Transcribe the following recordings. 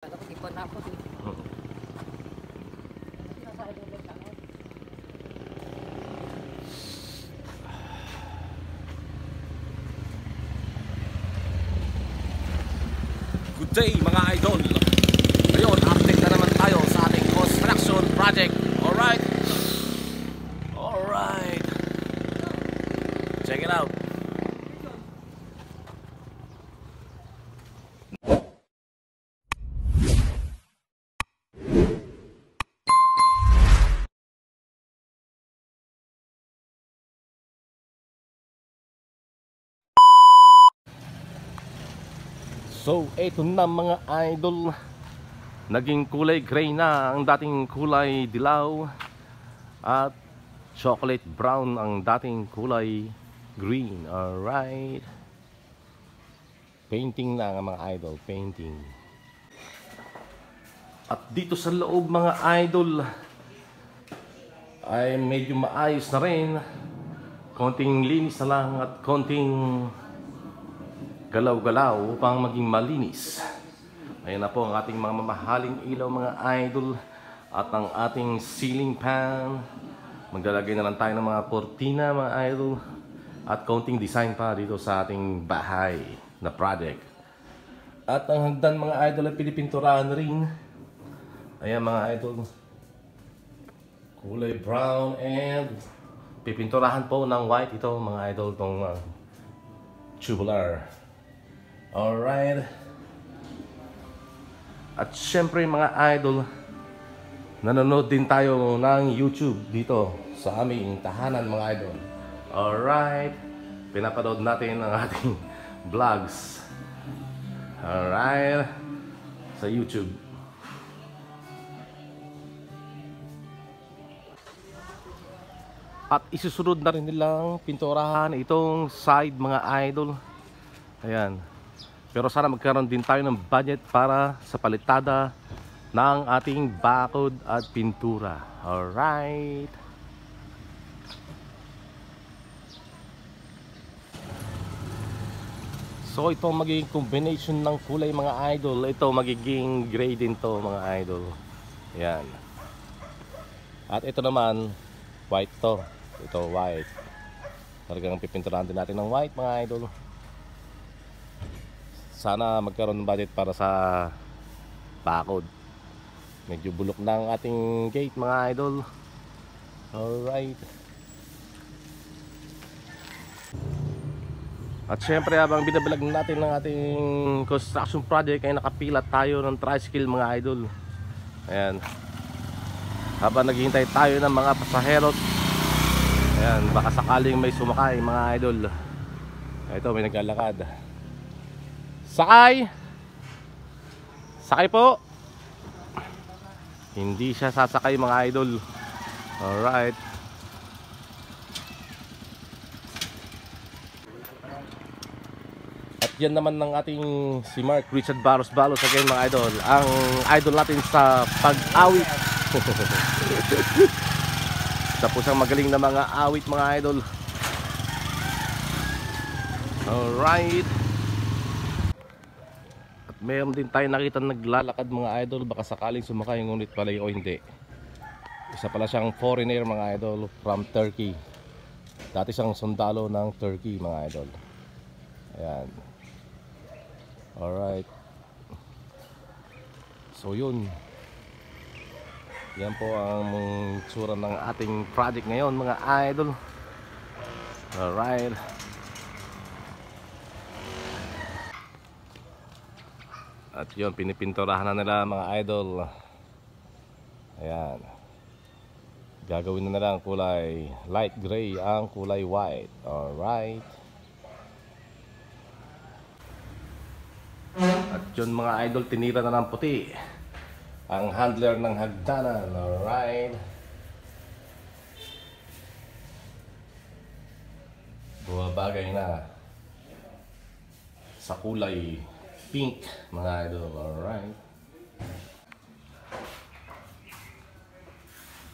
Dapat ipon na ako. Good day mga idol. Ngayon, update na naman tayo sa ating construction project. Alright. Alright. Check it out. So, eto na mga idol. Naging kulay gray na ang dating kulay dilaw. At chocolate brown ang dating kulay green. Alright. Painting na nga mga idol. Painting. At dito sa loob mga idol ay medyo maayos na rin. Konting linis na lang at konting galaw-galaw upang maging malinis. Ayan na po ang ating mga mamahaling ilaw mga idol. At ang ating ceiling fan. Maglalagay na lang tayo ng mga kortina mga idol. At konting design pa dito sa ating bahay na project. At ang hagdan mga idol ay pinipinturahan rin. Ayan mga idol. Kulay brown and pipinturahan po ng white ito mga idol itong tubular. Alright. At syempre mga idol, nanonood din tayo ng YouTube dito sa aming tahanan mga idol. Alright. Pinapanood natin ang ating vlogs. Alright. Sa YouTube. At isusunod na rin nilang pinturahan itong side mga idol. Ayan. Pero sana magkaroon din tayo ng budget para sa palitada ng ating bakod at pintura. Alright. So ito magiging combination ng kulay mga idol. Ito magiging gray din to mga idol. Ayan. At ito naman white to. Ito white. Talagang pipinturahan din natin ng white mga idol. Sana magkaroon ng budget para sa bakod. Medyo bulok na ang ating gate mga idol. Alright. At syempre habang binabalag natin ng ating construction project ay nakapilat tayo ng tricycle mga idol. Ayan. Habang naghihintay tayo ng mga pasaheros. Ayan, baka sakaling may sumakay mga idol. Ito may naglalakad. Sakay! Sakay po! Hindi siya sasakay mga idol. Alright. At yan naman ng ating si Mark Richard Balos again mga idol. Ang idol natin sa pag-awit. Tapos ang magaling na mga awit mga idol. Alright. Meron din tayo nakita naglalakad mga idol. Baka sakaling sumakay ngunit pala o hindi. Isa pala siyang foreigner mga idol from Turkey. Dati siyang sundalo ng Turkey mga idol. Ayan. Alright. So yun. Yan po ang tsura ng ating project ngayon mga idol. Alright. At yun, pinipinturahan na nila mga idol. Ayan. Gagawin na nila ang kulay light gray ang kulay white. Alright. At yun mga idol, tinira na ng puti ang handler ng hagdanan. Alright. Bumabagay na sa kulay pink mga idol. Alright.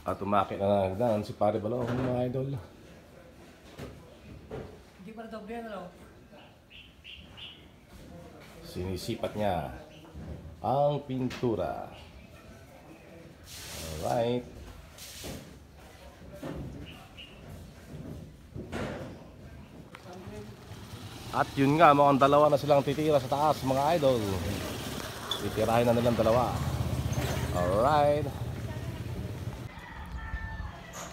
At umakit na nagdaan si Pare Balong mga idol. Hindi pa na doble yan, ano? Sinisipat niya ang pintura. Alright. At yun nga, mukhang dalawa na silang titira sa taas mga idol. Titirahin na nilang dalawa. Alright.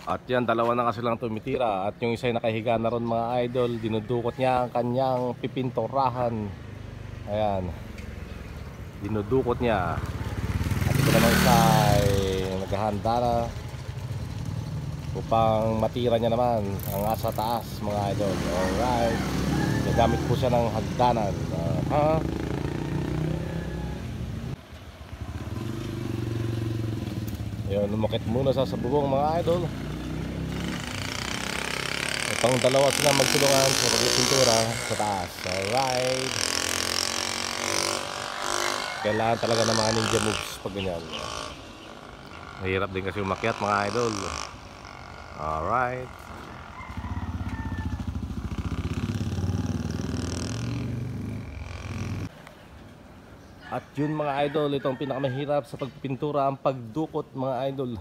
At yan, dalawa na kasi lang tumitira. At yung isa ay nakahiga na ron mga idol. Dinudukot niya ang kanyang pipinturahan. Ayan. Dinudukot niya. At ito naman isa ay naghahanda na upang matira niya naman ang asa taas mga idol. Alright. Nagamit po siya ng hagdanan. Ayun, lumakit muna sa bubong mga idol. Itong dalawa sila magtulungan sa pagpintura sa taas. Alright. Kailangan talaga ng mga ninja moves pag ganyan. Mahirap din kasi umakyat mga idol. Alright. At yun mga idol, itong pinakamahirap sa pagpintura, ang pagdukot mga idol.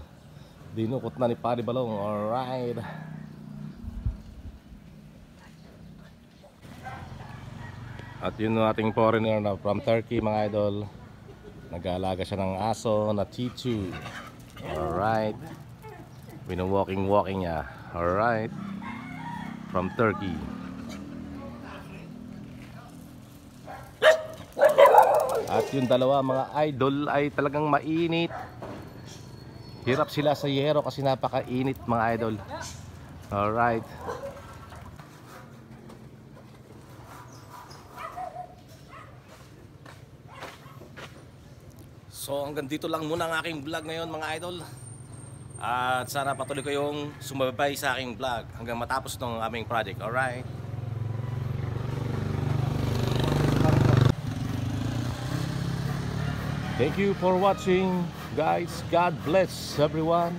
Dinukot na ni Pari Balong. Alright. At yun ang ating foreigner na from Turkey mga idol. Nag-aalaga siya ng aso na Chichu. Alright. Walking niya. Alright. From Turkey. At yung dalawa mga idol ay talagang mainit. Hirap sila sa yero kasi napakainit mga idol. Alright. So hanggang dito lang muna ang aking vlog ngayon mga idol. At sana patuloy kayong sumabay sa aking vlog hanggang matapos ng aming project. Alright. Thank you for watching guys. God bless everyone.